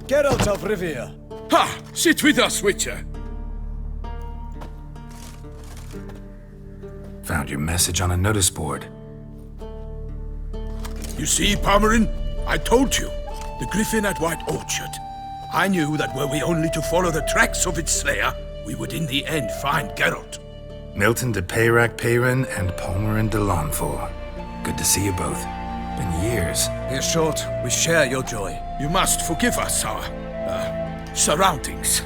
Geralt of Rivia. Ha! Sit with us, Witcher. Found your message on a notice board. You see, Palmerin? I told you. The Griffin at White Orchard. I knew that were we only to follow the tracks of its slayer, we would in the end find Geralt. Milton de Peyrac Peyrin and Palmerin de Launfal. Good to see you both. Been years. Be assured, we share your joy. You must forgive us our, surroundings.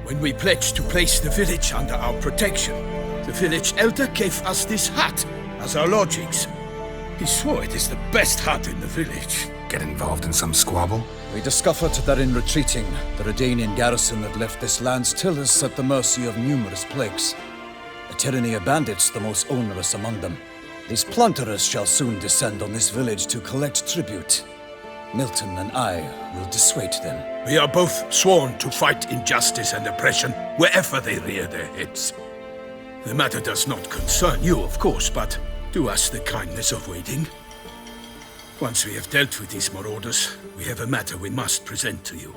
When we pledged to place the village under our protection, the village elder gave us this hut as our lodgings. He swore it is the best hut in the village. Get involved in some squabble? We discovered that in retreating, the Redanian garrison that left this land still is at the mercy of numerous plagues. A tyranny of bandits, the most onerous among them. These plunderers shall soon descend on this village to collect tribute. Milton and I will dissuade them. We are both sworn to fight injustice and oppression wherever they rear their heads. The matter does not concern you, of course, but do us the kindness of waiting. Once we have dealt with these marauders, we have a matter we must present to you.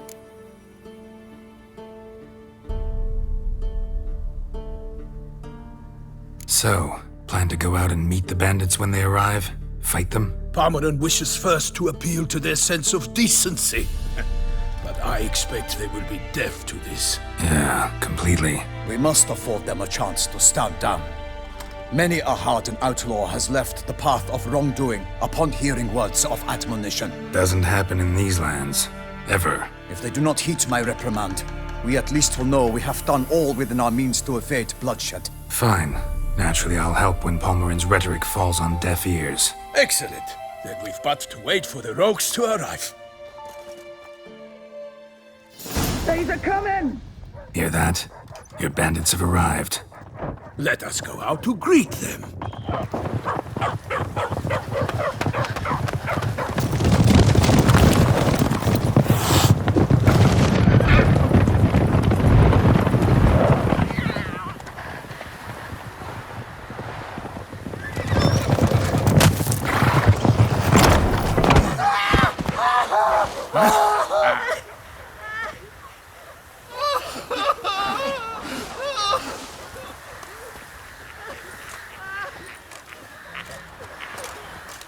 So, plan to go out and meet the bandits when they arrive? Fight them? Palmerin wishes first to appeal to their sense of decency. But I expect they will be deaf to this. Yeah, completely. We must afford them a chance to stand down. Many a hardened outlaw has left the path of wrongdoing upon hearing words of admonition. Doesn't happen in these lands. Ever. If they do not heed my reprimand, we at least will know we have done all within our means to evade bloodshed. Fine. Naturally, I'll help when Palmerin's rhetoric falls on deaf ears. Excellent. Then we've but to wait for the rogues to arrive. They're coming! Hear that? Your bandits have arrived. Let us go out to greet them.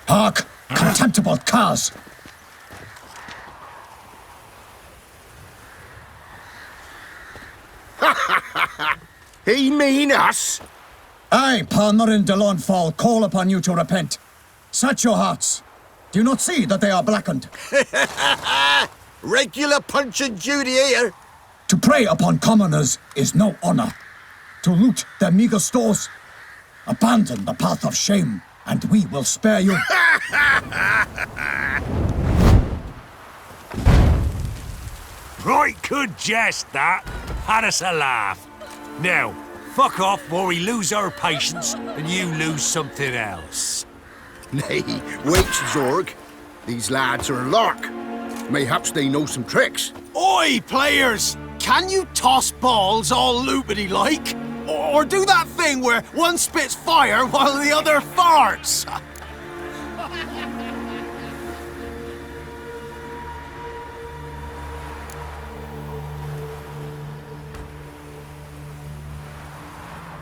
Hark! Contemptible curs! He mean us? I, Palmerin de Launfal, call upon you to repent. Search your hearts. Do you not see that they are blackened? Regular Punch and Judy here. To prey upon commoners is no honor. To loot their meager stores, abandon the path of shame, and we will spare you. Right good jest, that. Had us a laugh. Now, fuck off before we lose our patience and you lose something else. Nay, wait, Zorg. These lads are a lark. Mayhaps they know some tricks. Oi, players! Can you toss balls all loopity-like? Or do that thing where one spits fire while the other farts?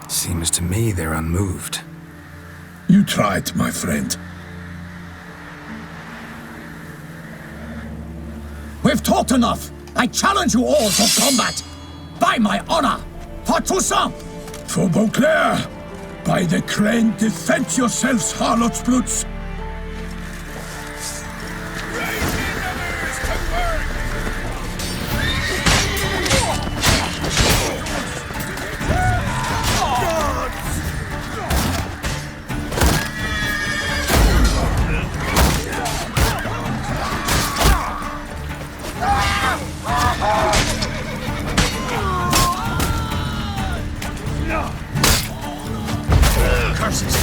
Seems to me they're unmoved. You tried, my friend. We've talked enough. I challenge you all to combat. By my honor, for Toussaint! For Beauclair, by the crane, defend yourselves, harlots' bloods. Curses!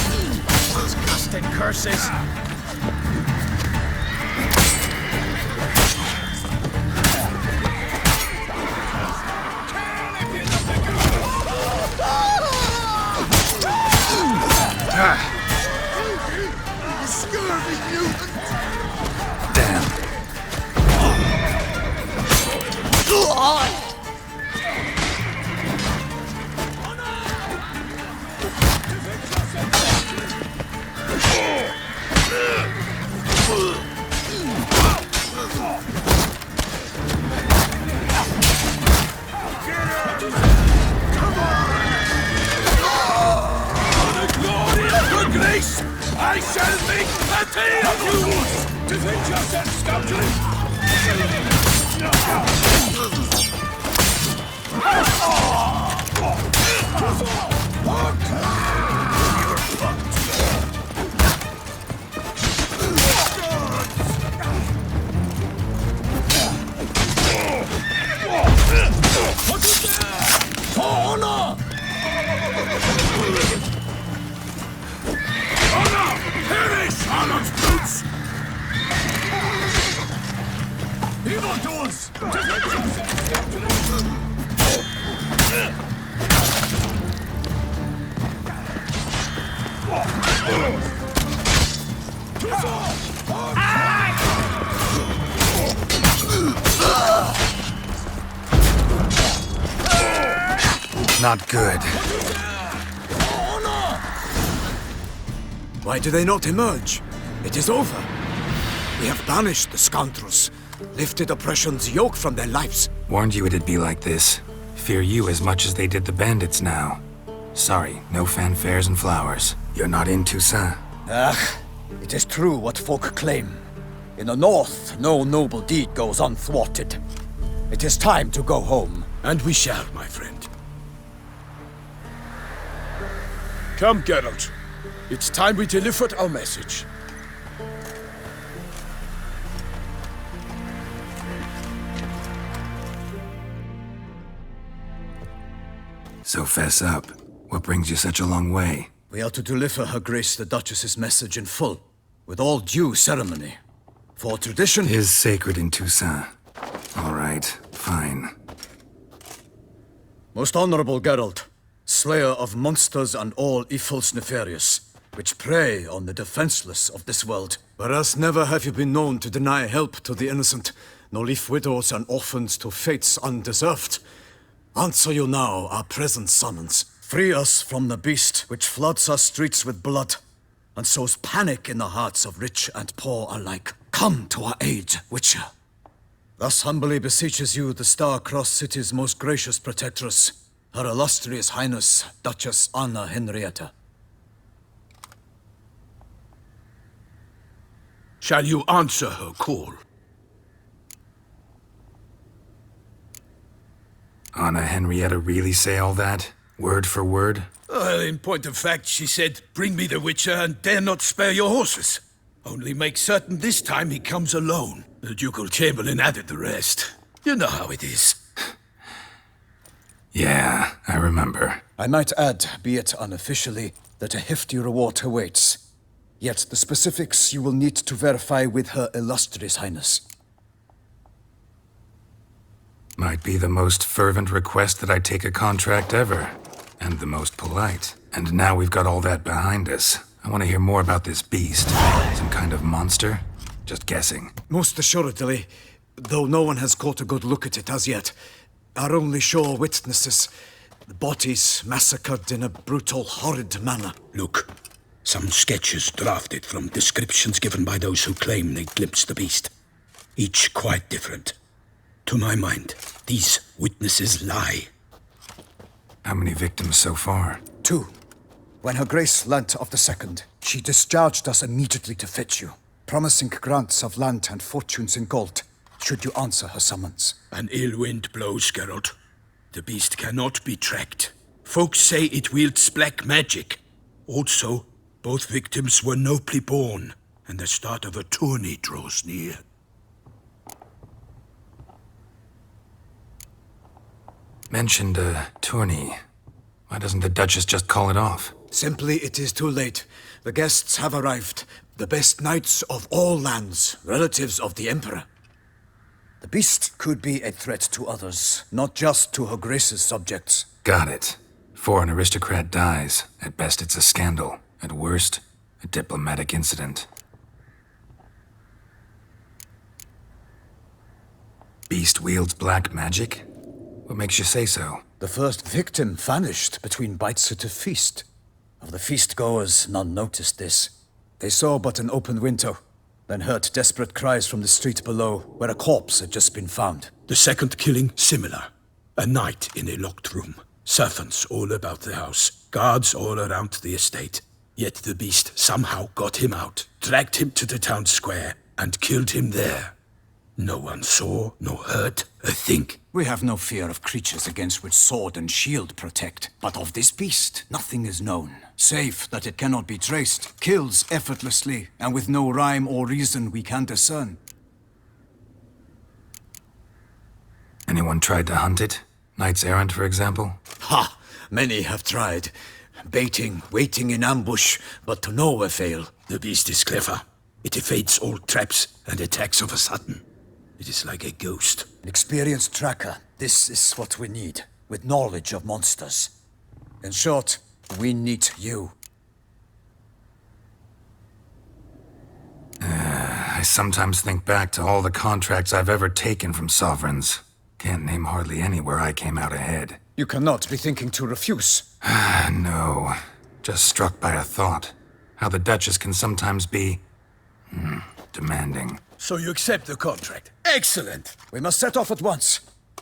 Disgusting curses! on! Grace, I shall make a day of you! Defend yourself, scoundrel! For honor! Perish, Arnold's brutes! Evildoers! Not good. Why do they not emerge? It is over. We have banished the scoundrels, lifted oppression's yoke from their lives. Warned you it'd be like this. Fear you as much as they did the bandits now. Sorry, no fanfares and flowers. You're not in Toussaint. Ah, it is true what folk claim. In the north, no noble deed goes unthwarted. It is time to go home. And we shall, my friend. Come, Geralt. It's time we delivered our message. So fess up. What brings you such a long way? We are to deliver Her Grace the Duchess's message in full, with all due ceremony. For tradition... Is sacred in Toussaint. All right, fine. Most honorable Geralt, slayer of monsters and all evils nefarious, which prey on the defenseless of this world. Whereas never have you been known to deny help to the innocent, nor leave widows and orphans to fates undeserved. Answer you now our present summons. Free us from the beast which floods our streets with blood, and sows panic in the hearts of rich and poor alike. Come to our aid, Witcher. Thus humbly beseeches you the Star-Crossed City's most gracious protectress, Her Illustrious Highness, Duchess Anna Henrietta. Shall you answer her call? Anna Henrietta really say all that? Word for word? Well, in point of fact, she said, bring me the Witcher and dare not spare your horses. Only make certain this time he comes alone. The Ducal Chamberlain added the rest. You know how it is. Yeah, I remember. I might add, be it unofficially, that a hefty reward awaits. Yet the specifics you will need to verify with Her Illustrious Highness. Might be the most fervent request that I take a contract ever. And the most polite. And now we've got all that behind us. I want to hear more about this beast. Some kind of monster? Just guessing. Most assuredly, though no one has caught a good look at it as yet. Our only sure witnesses, the bodies massacred in a brutal, horrid manner. Look, some sketches drafted from descriptions given by those who claim they glimpsed the beast. Each quite different. To my mind, these witnesses lie. How many victims so far? 2. When Her Grace learnt of the second, she discharged us immediately to fetch you, promising grants of land and fortunes in gold, should you answer her summons. An ill wind blows, Geralt. The beast cannot be tracked. Folks say it wields black magic. Also, both victims were nobly born, and the start of a tourney draws near. Mentioned a tourney. Why doesn't the Duchess just call it off? Simply, it is too late. The guests have arrived. The best knights of all lands, relatives of the Emperor. The beast could be a threat to others, not just to Her Grace's subjects. Got it. Before an aristocrat dies, at best it's a scandal. At worst, a diplomatic incident. Beast wields black magic? What makes you say so? The first victim vanished between bites at a feast. Of the feast-goers, none noticed this. They saw but an open window, then heard desperate cries from the street below, where a corpse had just been found. The second killing, similar. A night in a locked room. Servants all about the house. Guards all around the estate. Yet the beast somehow got him out, dragged him to the town square, and killed him there. No one saw, nor heard a thing. We have no fear of creatures against which sword and shield protect. But of this beast, nothing is known, save that it cannot be traced, kills effortlessly, and with no rhyme or reason we can discern. Anyone tried to hunt it? Knights errant, for example? Ha! Many have tried. Baiting, waiting in ambush, but to no avail. The beast is clever. It evades all traps and attacks of a sudden. It is like a ghost. An experienced tracker. This is what we need, with knowledge of monsters. In short, we need you. I sometimes think back to all the contracts I've ever taken from sovereigns. Can't name hardly any where I came out ahead. You cannot be thinking to refuse. No. Just struck by a thought. How the Duchess can sometimes be... demanding. So you accept the contract. Excellent! We must set off at once.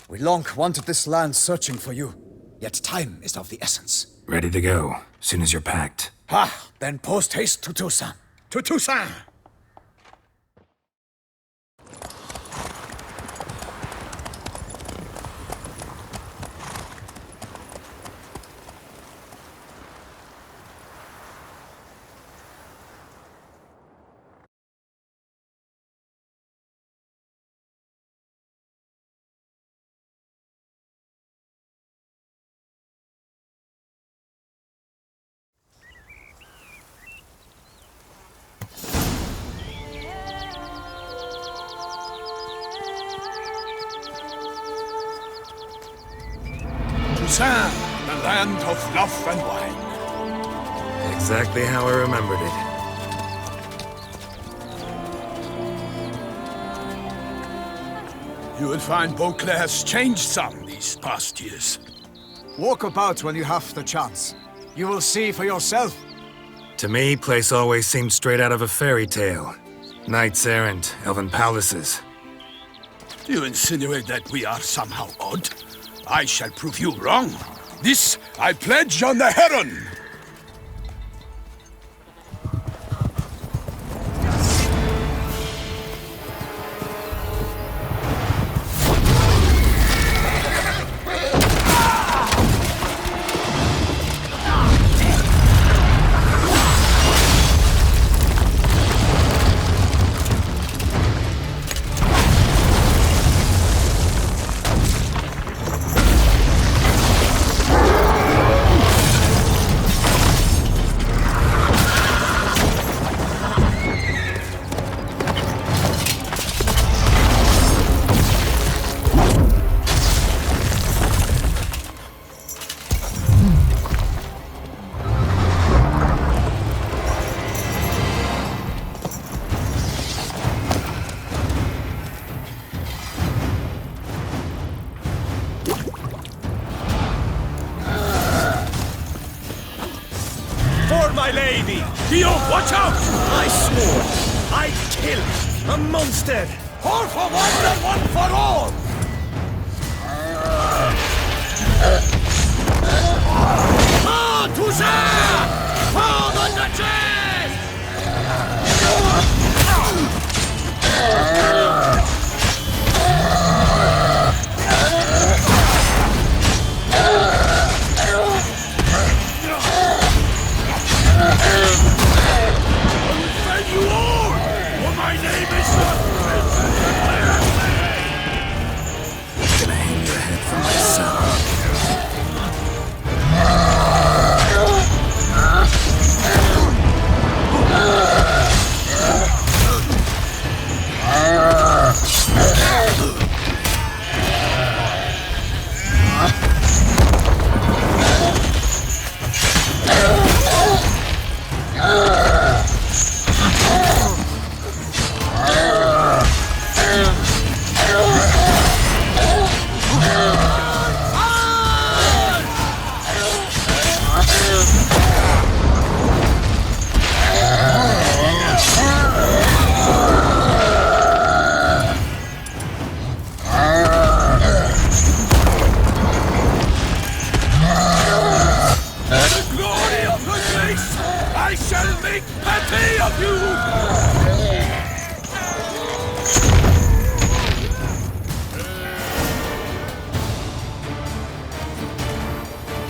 We long wanted this land searching for you. Yet time is of the essence. Ready to go, soon as you're packed. Ha! Then post haste to Toussaint. To Toussaint! Toussaint, the land of love and wine. Exactly how I remembered it. You will find Beauclair has changed some these past years. Walk about when you have the chance. You will see for yourself. To me, place always seemed straight out of a fairy tale. Knights errant, elven palaces. Do you insinuate that we are somehow odd? I shall prove you wrong. This I pledge on the Heron! My lady! Theo, watch out! I swore I'd kill a monster! All for one and one for all! Ah, Toussaint! For the Duchess! You all! For my name is not...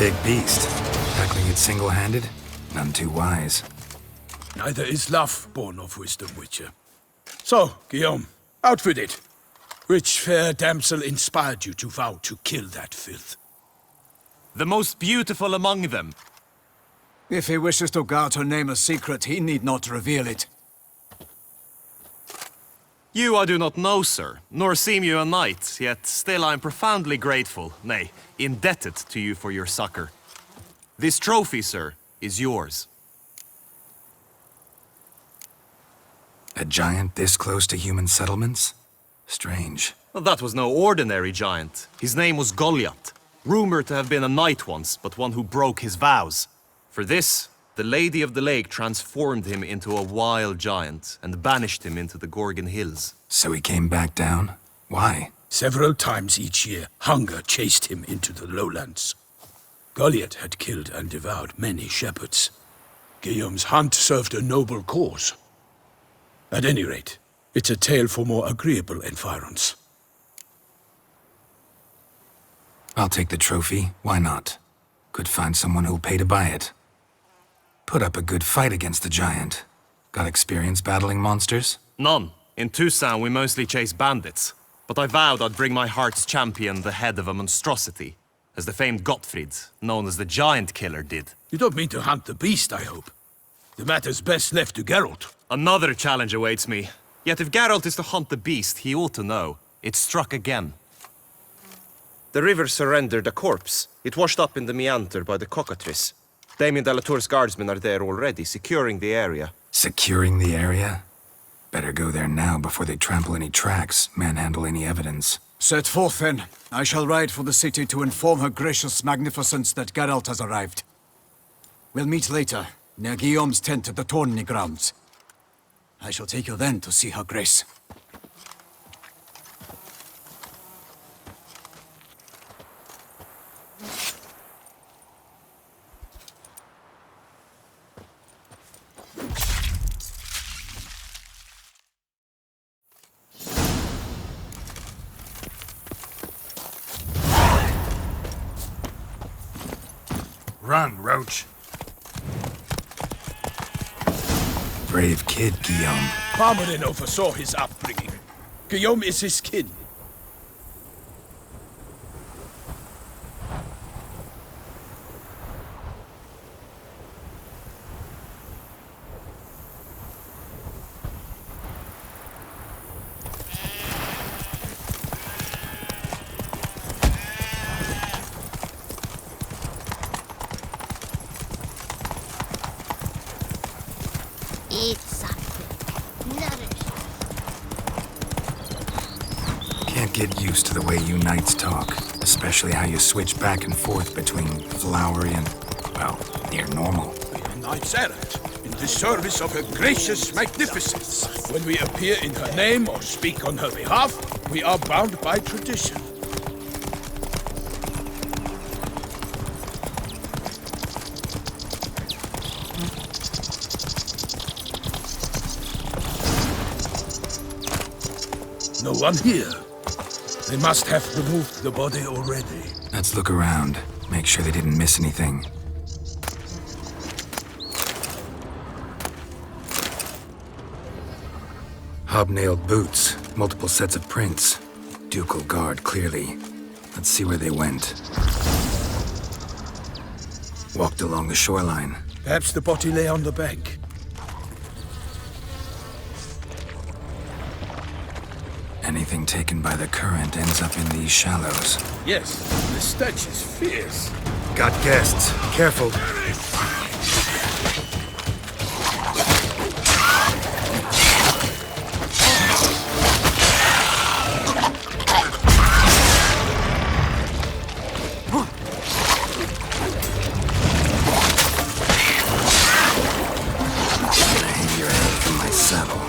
big beast. Tackling it single-handed? None too wise. Neither is love born of wisdom, Witcher. So, Guillaume, out with it. Which fair damsel inspired you to vow to kill that filth? The most beautiful among them. If he wishes to guard her name a secret, he need not reveal it. You I do not know, sir, nor seem you a knight, yet still I am profoundly grateful, nay, indebted to you for your succor. This trophy, sir, is yours. A giant this close to human settlements? Strange. Well, that was no ordinary giant. His name was Goliath, rumored to have been a knight once, but one who broke his vows. For this, the Lady of the Lake transformed him into a wild giant and banished him into the Gorgon Hills. So he came back down? Why? Several times each year, hunger chased him into the lowlands. Goliath had killed and devoured many shepherds. Guillaume's hunt served a noble cause. At any rate, it's a tale for more agreeable environs. I'll take the trophy. Why not? Could find someone who'll pay to buy it. Put up a good fight against the giant. Got experience battling monsters? None. In Toussaint we mostly chase bandits. But I vowed I'd bring my heart's champion the head of a monstrosity, as the famed Gottfried, known as the Giant Killer, did. You don't mean to hunt the beast, I hope. The matter's best left to Geralt. Another challenge awaits me. Yet if Geralt is to hunt the beast, he ought to know. It struck again. The river surrendered a corpse. It washed up in the meander by the cockatrice. Damien de la Tour's guardsmen are there already, securing the area. Securing the area? Better go there now before they trample any tracks, manhandle any evidence. Set forth, then. I shall ride for the city to inform her gracious magnificence that Geralt has arrived. We'll meet later, near Guillaume's tent at the tourney grounds. I shall take you then to see her grace. Run, Roach. Brave kid, Guillaume. Parmelin oversaw his upbringing. Guillaume is his kin. Eat something. Nourish. Can't get used to the way you knights talk, especially how you switch back and forth between flowery and, well, near normal. We are knights errant, in the service of her gracious magnificence. When we appear in her name or speak on her behalf, we are bound by tradition. No one here. They must have removed the body already. Let's look around, make sure they didn't miss anything. Hobnailed boots, multiple sets of prints. Ducal guard, clearly. Let's see where they went. Walked along the shoreline. Perhaps the body lay on the bank. Anything taken by the current ends up in these shallows. Yes, the stench is fierce. Got guests. Careful. Hang your head from my saddle.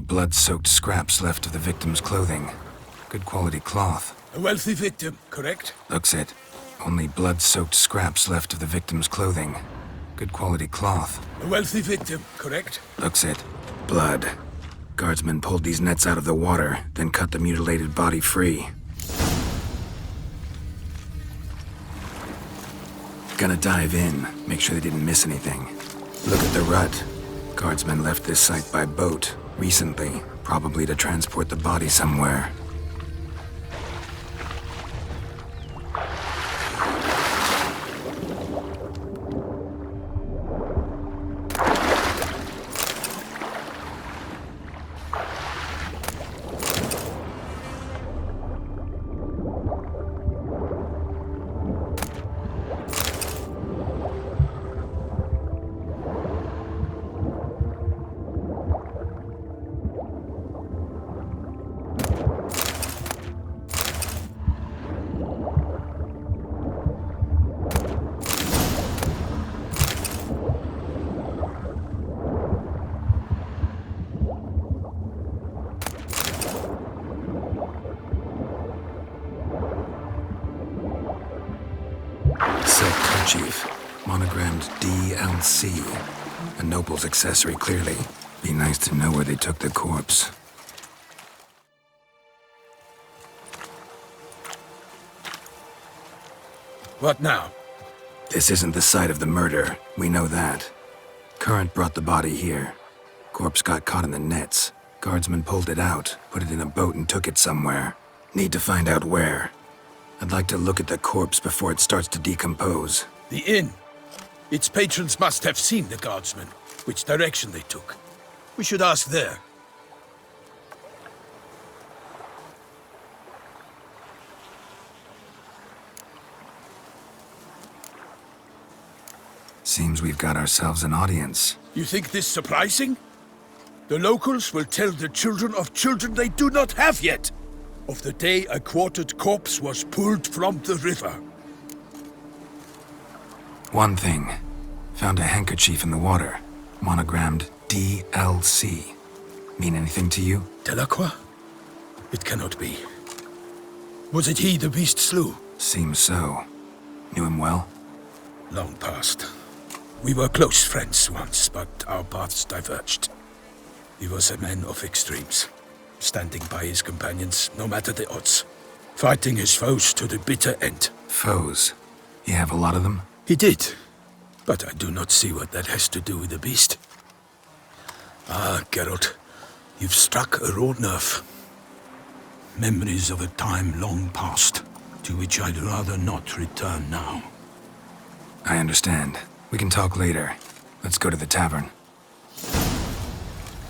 blood-soaked scraps left of the victim's clothing. Good quality cloth. A wealthy victim, correct? Looks it. Only blood-soaked scraps left of the victim's clothing. Good quality cloth. A wealthy victim, correct? Looks it. Blood. Guardsmen pulled these nets out of the water, then cut the mutilated body free. Gonna dive in, make sure they didn't miss anything. Look at the rut. Guardsmen left this site by boat, recently, probably to transport the body somewhere. Silk kerchief, monogrammed DLC. A noble's accessory, clearly. Be nice to know where they took the corpse. What now? This isn't the site of the murder. We know that. Current brought the body here. Corpse got caught in the nets. Guardsmen pulled it out, put it in a boat and took it somewhere. Need to find out where. I'd like to look at the corpse before it starts to decompose. The inn. Its patrons must have seen the guardsmen, which direction they took. We should ask there. Seems we've got ourselves an audience. You think this surprising? The locals will tell the children of children they do not have yet, of the day a quartered corpse was pulled from the river. One thing. Found a handkerchief in the water. Monogrammed DLC. Mean anything to you? Delacroix? It cannot be. Was it he the beast slew? Seems so. Knew him well? Long past. We were close friends once, but our paths diverged. He was a man of extremes, standing by his companions no matter the odds, fighting his foes to the bitter end. Foes? You have a lot of them? He did, but I do not see what that has to do with the beast. Ah, Geralt, you've struck a raw nerve. Memories of a time long past, to which I'd rather not return now. I understand. We can talk later. Let's go to the tavern.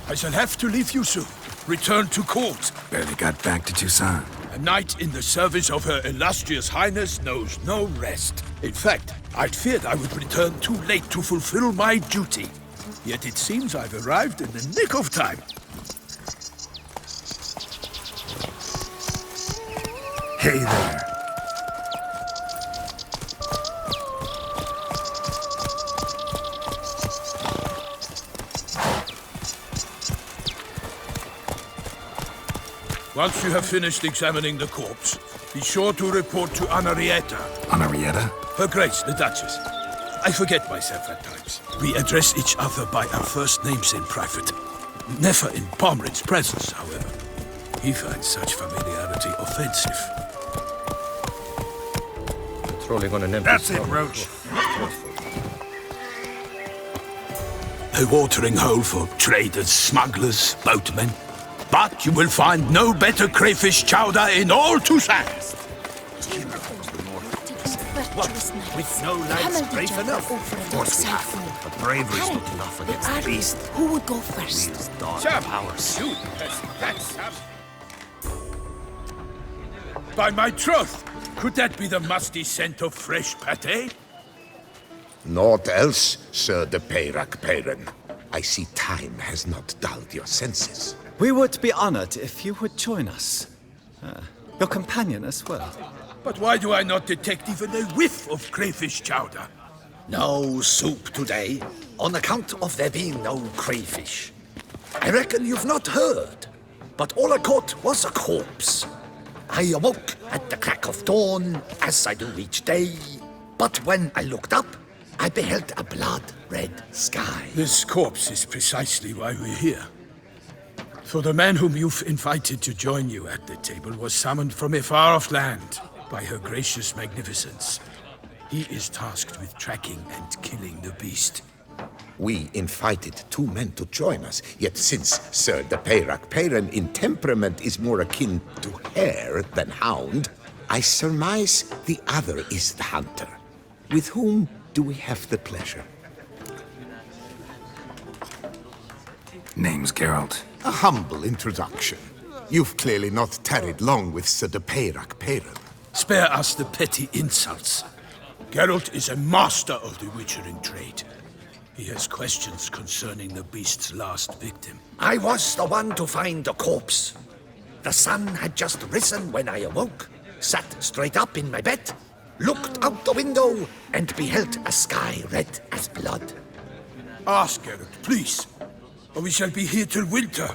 I shall have to leave you soon. Return to court. Barely got back to Toussaint. A knight in the service of Her Illustrious Highness knows no rest. In fact, I'd feared I would return too late to fulfill my duty. Yet it seems I've arrived in the nick of time. Hey there. Once you have finished examining the corpse, be sure to report to Anarietta. Anarietta? Her Grace, the Duchess. I forget myself at times. We address each other by our first names in private. Never in Pomrin's presence, however. He finds such familiarity offensive. Patrolling on an empty That's it, Roach. A watering hole for traders, smugglers, boatmen. But you will find no better crayfish chowder in all Toussaint. With no legs brave enough. Of course we have. But bravery's not enough against the beast. Who would go first? Wields dark powers. By my troth, could that be the musty scent of fresh pâté? Naught else, Sir de Peyrac Peyran. I see time has not dulled your senses. We would be honored if you would join us. Your companion as well. But why do I not detect even a whiff of crayfish chowder? No soup today, on account of there being no crayfish. I reckon you've not heard, but all I caught was a corpse. I awoke at the crack of dawn, as I do each day, but when I looked up, I beheld a blood-red sky. This corpse is precisely why we're here. For the man whom you've invited to join you at the table was summoned from a far-off land by her gracious magnificence. He is tasked with tracking and killing the beast. We invited 2 men to join us, yet since Sir de Peyrac Peyren in temperament is more akin to hare than hound, I surmise the other is the hunter. With whom do we have the pleasure? Name's Geralt. A humble introduction. You've clearly not tarried long with Sir de Peyrac Peyren. Spare us the petty insults. Geralt is a master of the witchering trade. He has questions concerning the beast's last victim. I was the one to find the corpse. The sun had just risen when I awoke, sat straight up in my bed, looked out the window, and beheld a sky red as blood. Ask Geralt, please, or we shall be here till winter.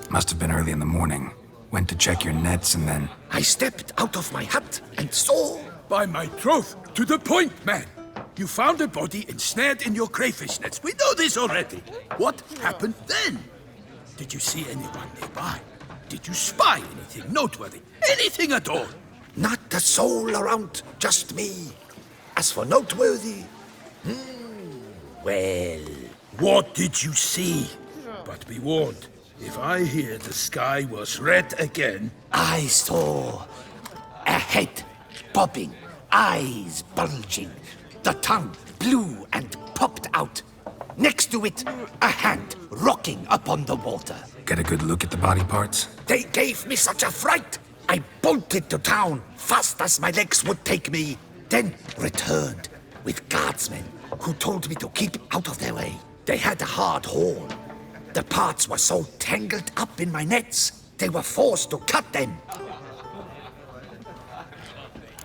Must have been early in the morning. Went to check your nets and then... I stepped out of my hut and saw... By my troth, to the point, man! You found a body ensnared in your crayfish nets. We know this already. What happened then? Did you see anyone nearby? Did you spy anything noteworthy? Anything at all? Not a soul around, just me. As for noteworthy... well... What did you see? But be warned, if I hear the sky was red again... I saw a head bobbing, eyes bulging, the tongue blue and popped out. Next to it, a hand rocking upon the water. Get a good look at the body parts? They gave me such a fright. I bolted to town fast as my legs would take me, then returned with guardsmen who told me to keep out of their way. They had a hard haul. The parts were so tangled up in my nets, they were forced to cut them.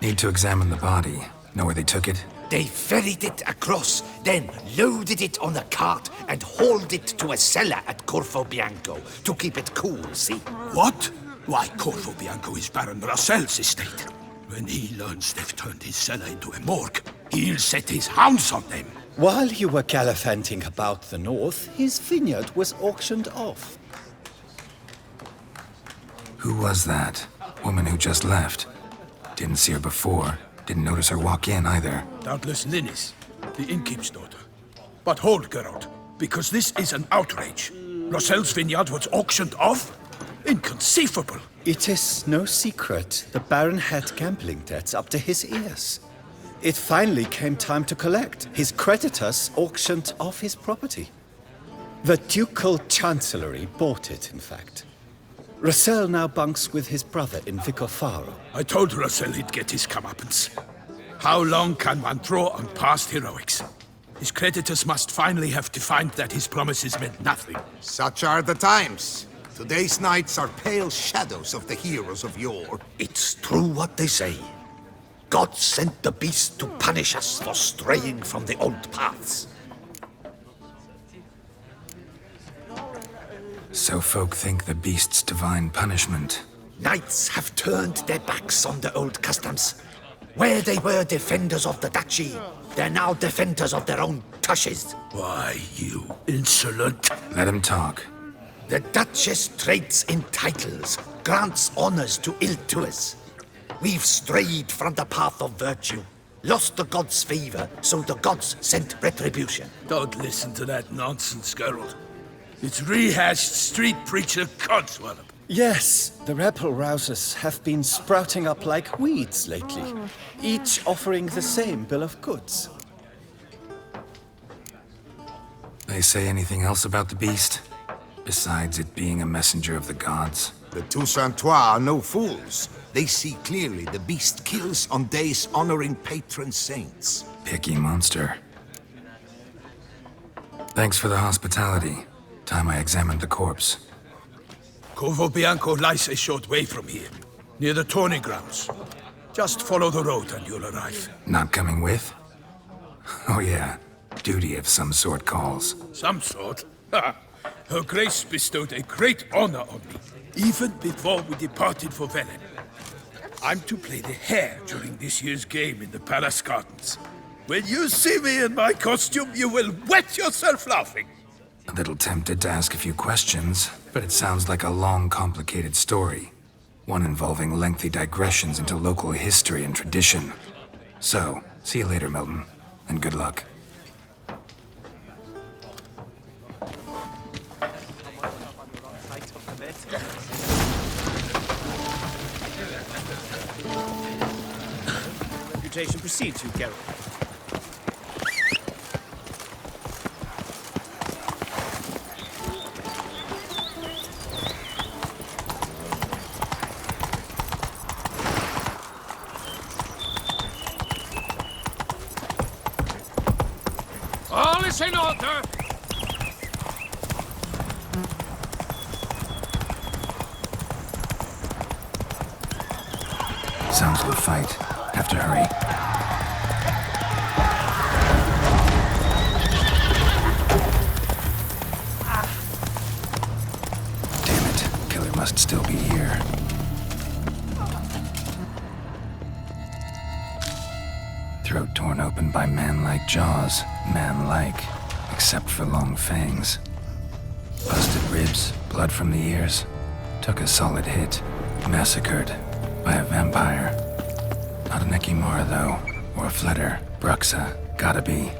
Need to examine the body. Know where they took it? They ferried it across, then loaded it on a cart and hauled it to a cellar at Corvo Bianco to keep it cool, see? What? Why, Corvo Bianco is Baron Russell's estate. When he learns they've turned his cellar into a morgue, he'll set his hounds on them. While you were gallivanting about the north, his vineyard was auctioned off. Who was that? Woman who just left. Didn't see her before. Didn't notice her walk in either. Doubtless Linnis, the innkeep's daughter. But hold, Geralt, because this is an outrage. Russell's vineyard was auctioned off? Inconceivable. It is no secret the Baron had gambling debts up to his ears. It finally came time to collect. His creditors auctioned off his property. The Ducal Chancellery bought it, in fact. Russell now bunks with his brother in Vicofaro. I told Russell he'd get his comeuppance. How long can one draw on past heroics? His creditors must finally have to find that his promises meant nothing. Such are the times. Today's knights are pale shadows of the heroes of yore. It's true what they say. God sent the beast to punish us for straying from the old paths. So folk think the beast's divine punishment. Knights have turned their backs on the old customs. Where they were defenders of the duchy, they're now defenders of their own tushes. Why, you insolent... Let him talk. The Duchess trades in titles, grants honors to ill-doers. We've strayed from the path of virtue, lost the gods' favor, so the gods sent retribution. Don't listen to that nonsense, Geralt. It's rehashed street preacher codswallop. Yes, the rebel-rousers have been sprouting up like weeds lately, each offering the same bill of goods. They say anything else about the beast? Besides it being a messenger of the gods? The Toussaintois are no fools. They see clearly the beast kills on days honoring patron saints. Picky monster. Thanks for the hospitality. Time I examined the corpse. Corvo Bianco lies a short way from here, near the tourney grounds. Just follow the road and you'll arrive. Not coming with? Oh yeah, Duty of some sort calls. Some sort? Ha! Her Grace bestowed a great honor on me, even before we departed for Velen. I'm to play the hare during this year's game in the Palace Gardens. When you see me in my costume, you will wet yourself laughing. A little tempted to ask a few questions, but it sounds like a long, complicated story. One involving lengthy digressions into local history and tradition. So, see you later, Milton, and good luck. Reputation precedes you, Geralt. All is in order! Sounds like a fight. Have to hurry. Damn it. Killer must still be here. Throat torn open by man-like jaws. Man-like, except for long fangs. Busted ribs, blood from the ears. Took a solid hit. Massacred by a vampire. Not an Ekimara, though, or a Fletter. Bruxa, gotta be.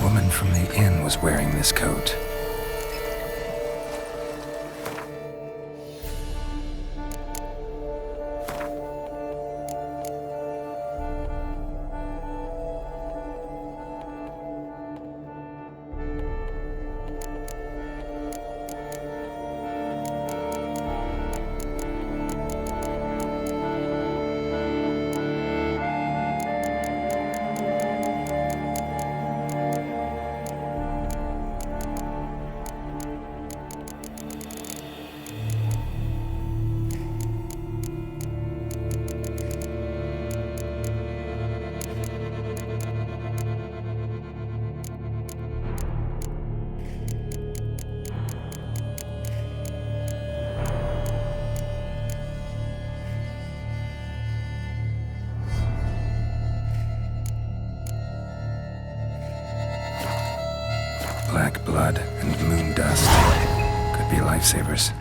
Woman from the inn was wearing this coat. Black blood and moon dust. Could be lifesavers.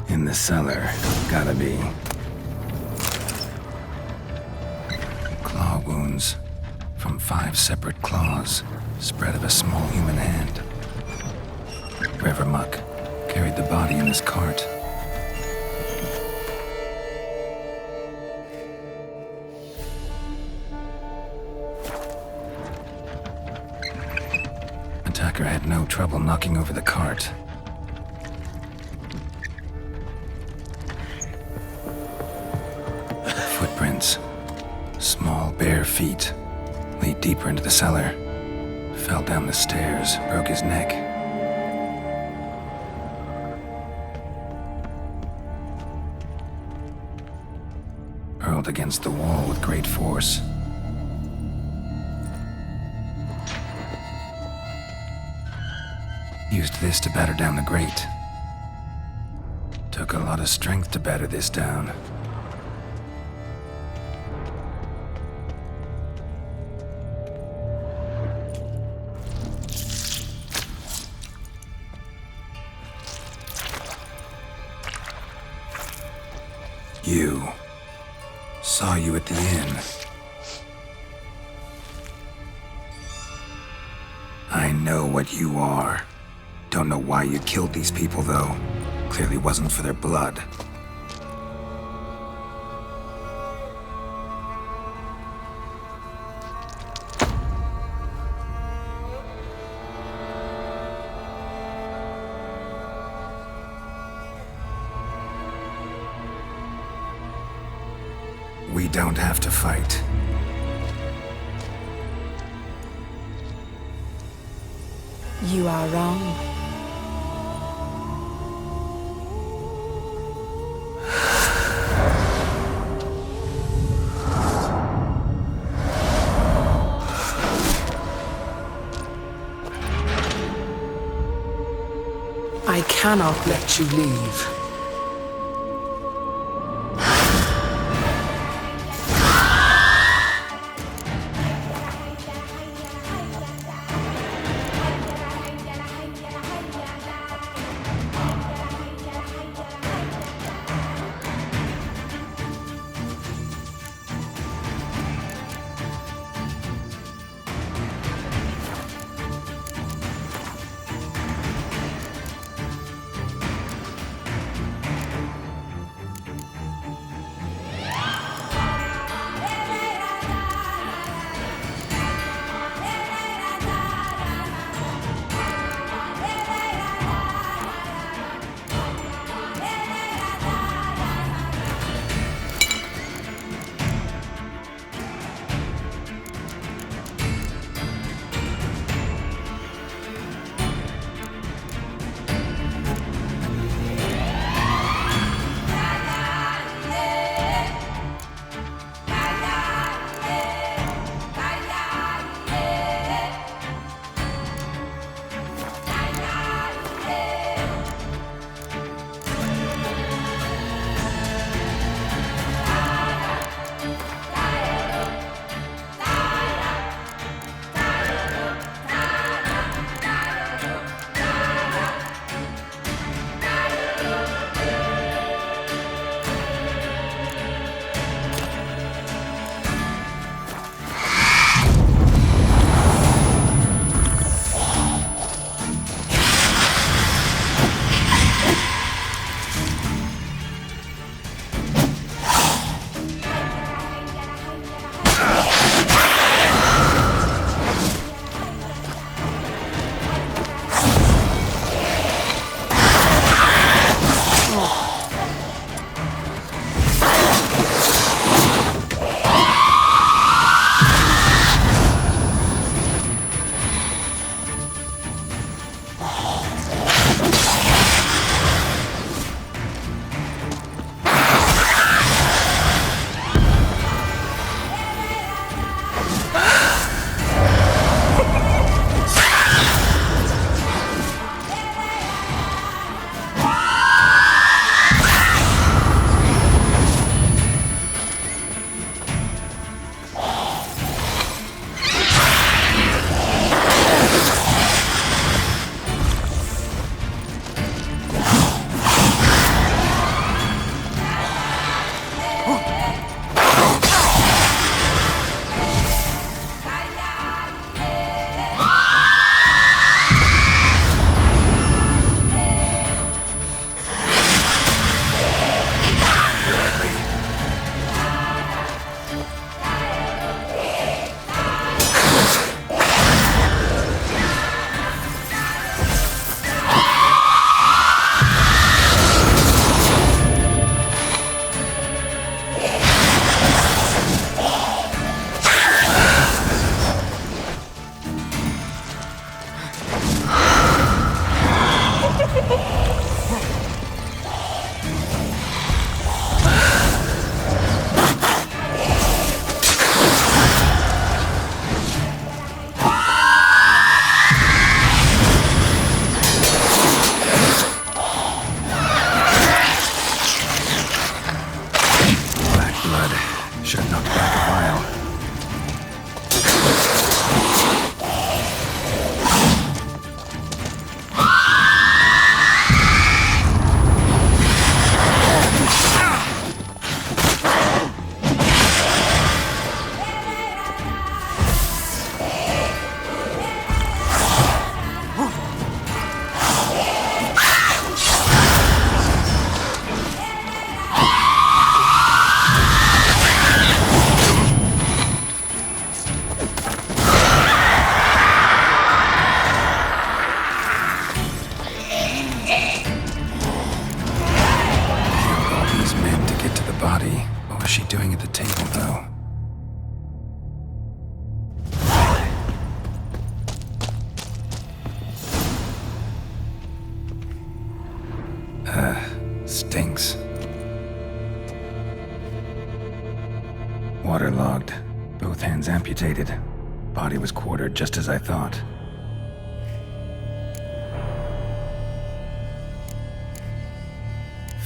In the cellar, gotta be. Claw wounds from 5 separate claws, spread of a small human hand. Rever Muck carried the body in his cart. Attacker had no trouble knocking over the cart. Footprints. Small, bare feet. Lead deeper into the cellar. Fell down the stairs, broke his neck. Hurled against the wall with great force. Used this to batter down the grate. Took a lot of strength to batter this down. You. Saw you at the inn. I know what you are. Don't know why you killed these people, though. Clearly wasn't for their blood. We don't have to fight. You are wrong. cannot let you leave. Stinks. Waterlogged. Both hands amputated. Body was quartered just as I thought.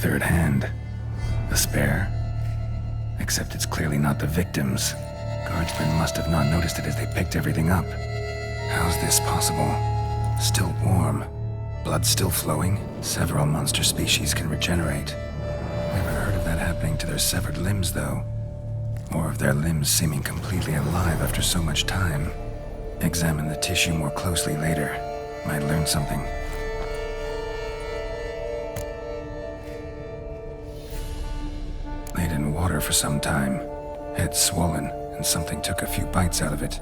third hand. A spare? Except it's clearly not the victim's. Guardsmen must have not noticed it as they picked everything up. How's this possible? Still warm. Blood still flowing. Several monster species can regenerate. Never heard of that happening to their severed limbs, though. Or of their limbs seeming completely alive after so much time. Examine the tissue more closely later. Might learn something. Laid in water for some time. Head swollen, and something took a few bites out of it.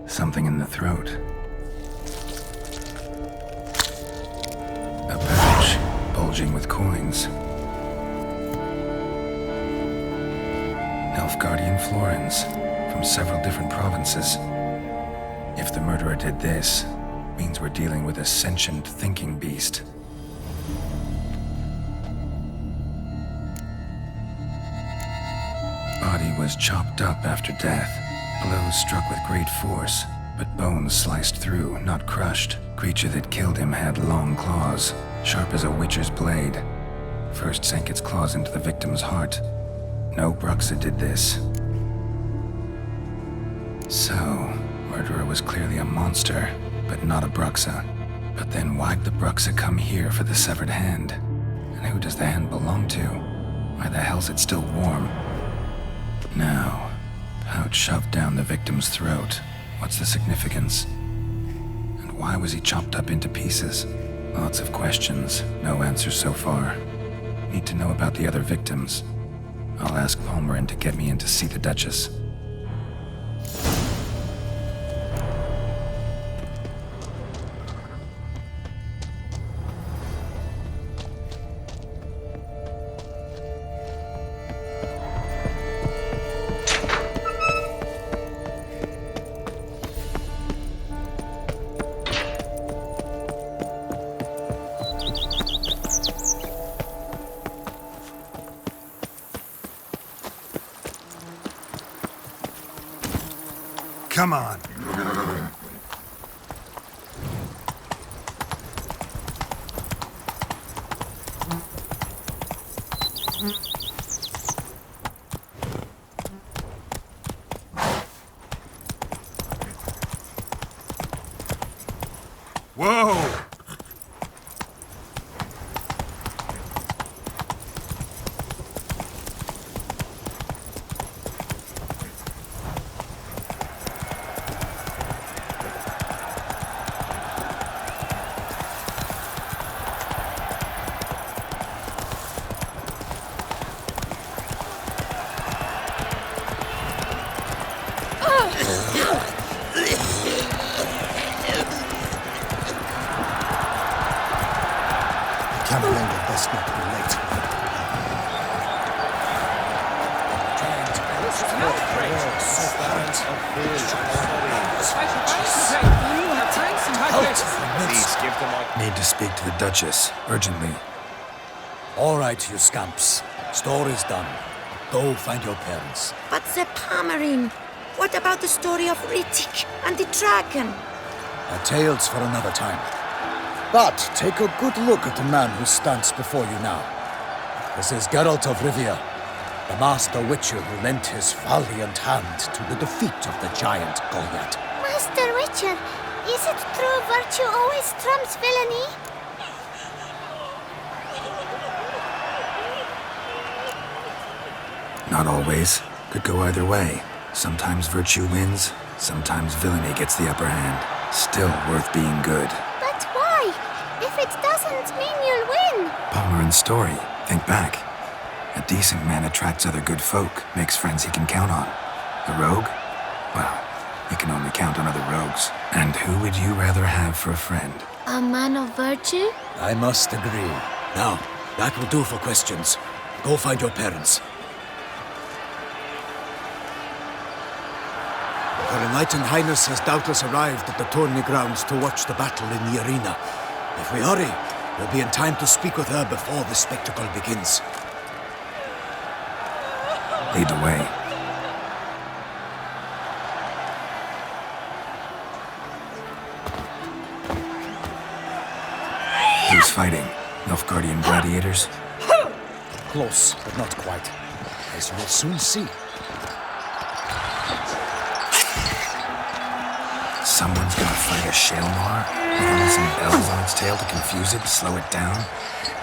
Something in the throat. A pouch, bulging with coins. Nilfgaardian florins, from several different provinces. If the murderer did this, means we're dealing with a sentient thinking beast. Body was chopped up after death. Blows struck with great force, but bones sliced through, not crushed. Creature that killed him had long claws, sharp as a witcher's blade. First sank its claws into the victim's heart. No Bruxa did this. So, murderer was clearly a monster, but not a Bruxa. But then why'd the Bruxa come here for the severed hand? And who does the hand belong to? Why the hell's it still warm? Now, pouch shoved down the victim's throat. What's the significance? And why was he chopped up into pieces? Lots of questions, no answers so far. Need to know about the other victims. I'll ask Palmerin to get me in to see the Duchess. Come on. Whoa! Camerlenga best not be late. Need to speak to the Duchess, urgently. All right, you scamps. Story's done. Go find your parents. But the Palmerin, what about the story of Rittik and the dragon? A tale's for another time. But take a good look at the man who stands before you now. This is Geralt of Rivia, the master witcher who lent his valiant hand to the defeat of the giant Goliath. Master Witcher, is it true virtue always trumps villainy? Not always. Could go either way. Sometimes virtue wins, sometimes villainy gets the upper hand. Still worth being good. But why? If it doesn't mean you'll win. Palmerin's story. Think back. A decent man attracts other good folk, makes friends he can count on. A rogue? Well, he can only count on other rogues. And who would you rather have for a friend? A man of virtue? I must agree. Now, that will do for questions. Go find your parents. Her Enlightened Highness has doubtless arrived at the tourney grounds to watch the battle in the arena. If we hurry, we'll be in time to speak with her before the spectacle begins. Lead the way. Who's fighting? Nilfgaardian gladiators? Close, but not quite. As you will soon see. Someone's gonna fight a Shaelmar? With only some bells on its tail to confuse it, slow it down?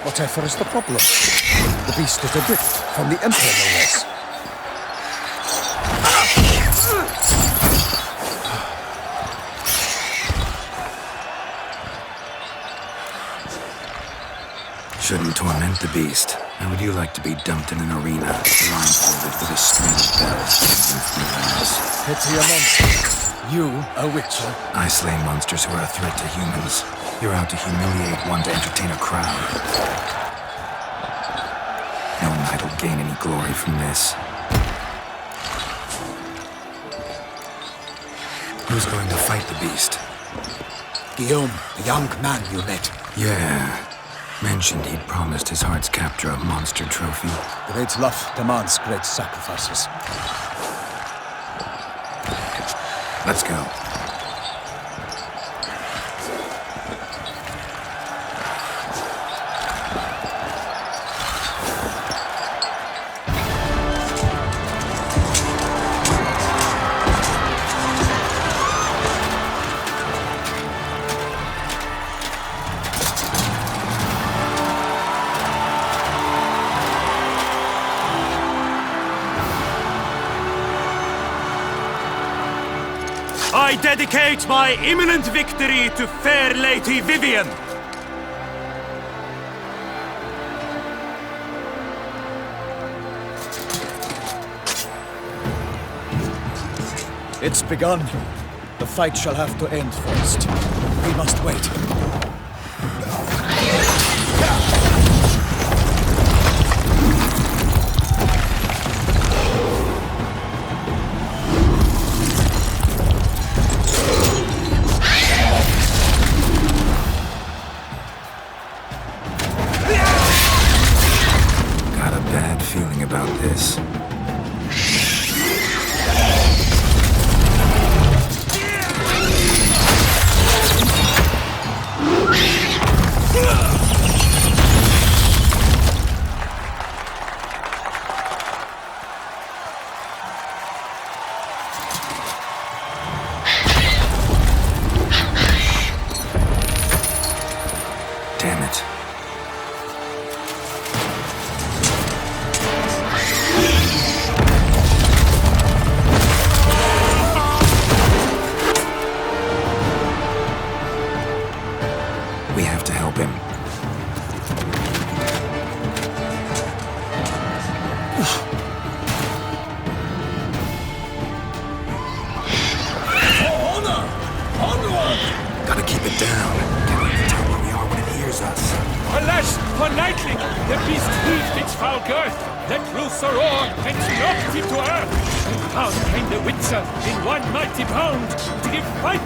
Whatever is the problem? The beast is adrift from the Emperor, no less. Shouldn't torment the beast. How would you like to be dumped in an arena, blindfolded with a string of bells dangling from your ass? Pity a monster. You, a witcher. I slay monsters who are a threat to humans. You're out to humiliate one to entertain a crowd. No knight will gain any glory from this. Who's going to fight the beast? Guillaume, the young man you met. Yeah. Mentioned he'd promised his heart's captor a monster trophy. Great love demands great sacrifices. Let's go. I dedicate my imminent victory to fair Lady Vivian. It's begun. The fight shall have to end first. We must wait. Got a bad feeling about this. Damn it. We have to help him. Honor! Onward! Gotta keep it down. Can't let it tell where we are when it hears us. Alas, for Nightling, the beast heaved its foul girth, let loose a roar, and knocked him to earth. And down came the Witcher in one mighty bound to give fight.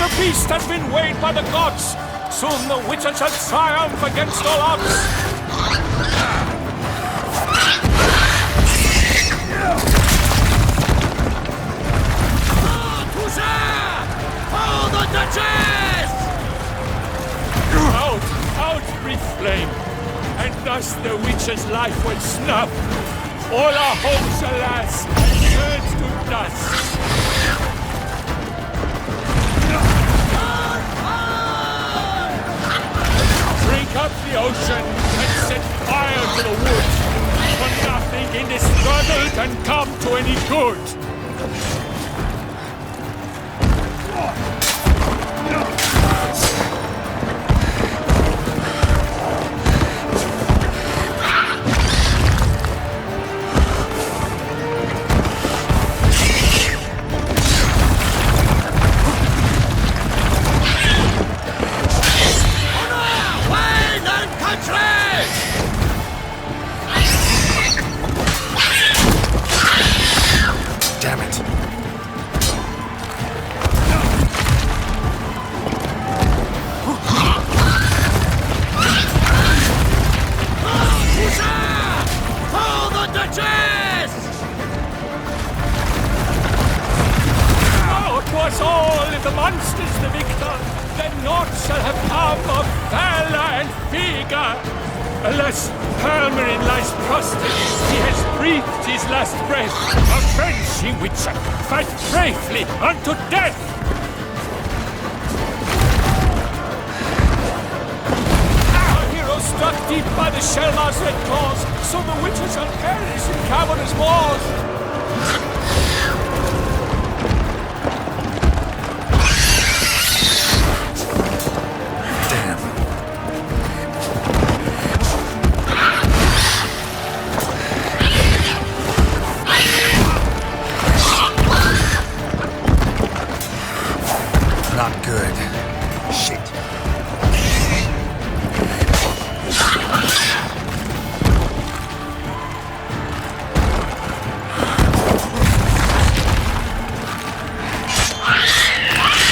The beast has been weighed by the gods. Soon the Witcher shall triumph against all odds. Oh, the Duchess! Out, breathe flame, and thus the Witcher's life will snuff. All our hopes, alas, turned to dust. Drink up the ocean and set fire to the wood, for nothing in this struggle can come to any good. Damn it. Oh, the Duchess! Oh, 'twas all if the monster's the victor, then naught shall have come of valor and vigor. Alas, Hermarin lies prostrate, he has breathed his last breath. Avenge, ye Witcher, fight bravely unto death! Our hero struck deep by the Shelmar's red claws, so the Witcher shall perish in cavernous maws. Not good. Shit.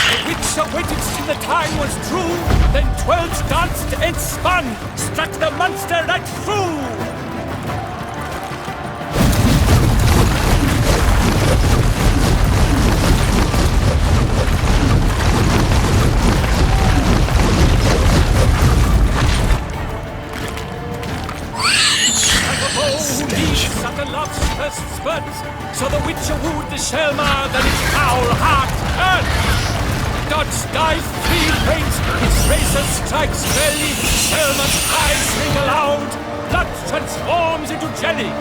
The Witcher waited till the time was true, then 12 danced and spun, struck the monster right through. At the love's first spurt, so the Witcher wooed the Shelmar, then his foul heart hurt. Dodge dive, three faints, his razor strikes belly, Shelmar's eyes ring aloud, blood transforms into jelly.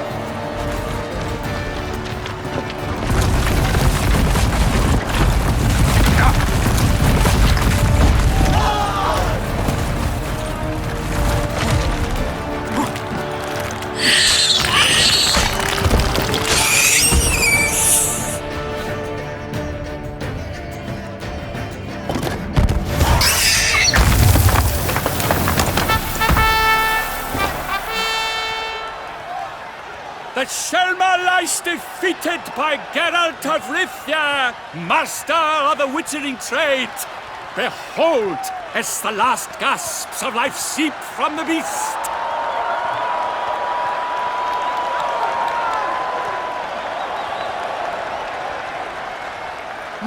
The Shelmar lies defeated by Geralt of Rivia, master of the witchering trade. Behold, as the last gasps of life seep from the beast.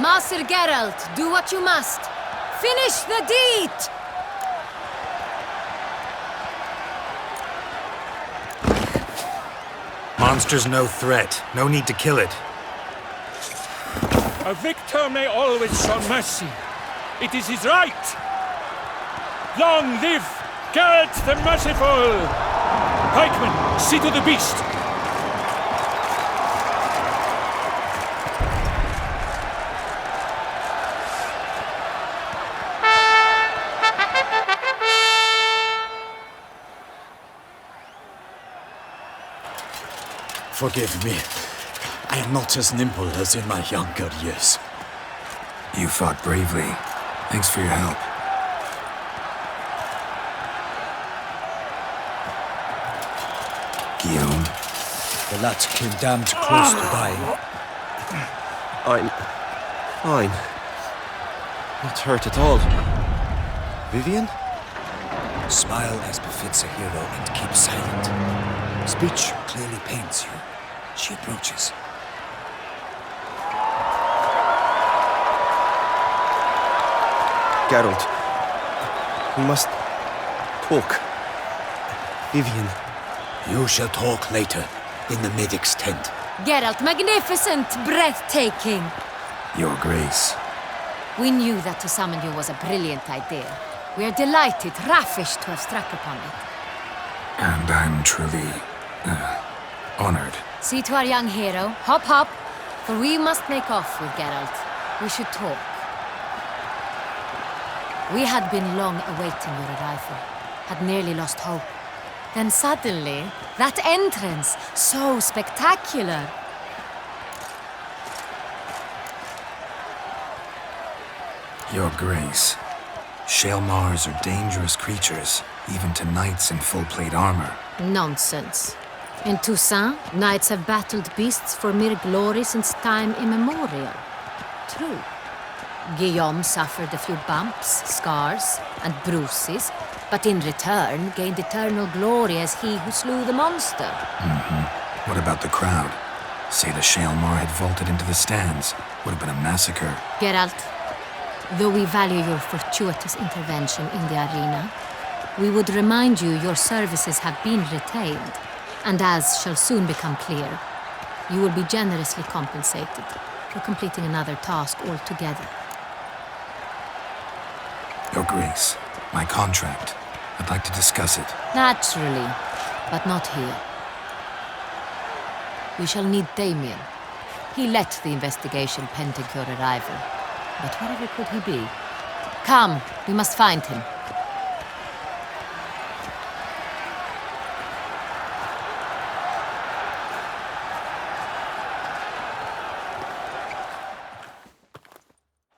Master Geralt, do what you must. Finish the deed! Monster's no threat. No need to kill it. A victor may always show mercy. It is his right. Long live Geralt the Merciful! Pikeman, see to the beast. Forgive me. I am not as nimble as in my younger years. You fought bravely. Thanks for your help. Guillaume? The lad came damned close to dying. I'm fine. Not hurt at all. Vivian? Smile as befits a hero and keep silent. Speech clearly pains you. She approaches. Geralt, we must talk. Vivian. You shall talk later, in the medic's tent. Geralt, magnificent, breathtaking. Your Grace. We knew that to summon you was a brilliant idea. We are delighted, ravished to have struck upon it. And I'm truly, honored. See to our young hero. Hop, hop. For we must make off with Geralt. We should talk. We had been long awaiting your arrival. Had nearly lost hope. Then suddenly, that entrance, so spectacular. Your Grace. Shaelmars are dangerous creatures, even to knights in full-plate armor. Nonsense. In Toussaint, knights have battled beasts for mere glory since time immemorial. True. Guillaume suffered a few bumps, scars, and bruises, but in return gained eternal glory as he who slew the monster. What about the crowd? Say the Shaelmar had vaulted into the stands. Would have been a massacre. Geralt, though we value your fortuitous intervention in the arena, we would remind you your services have been retained, and as shall soon become clear, you will be generously compensated for completing another task altogether. Your Grace, my contract. I'd like to discuss it. Naturally, but not here. We shall need Damien. He led the investigation pending your arrival. But wherever could he be? Come, we must find him.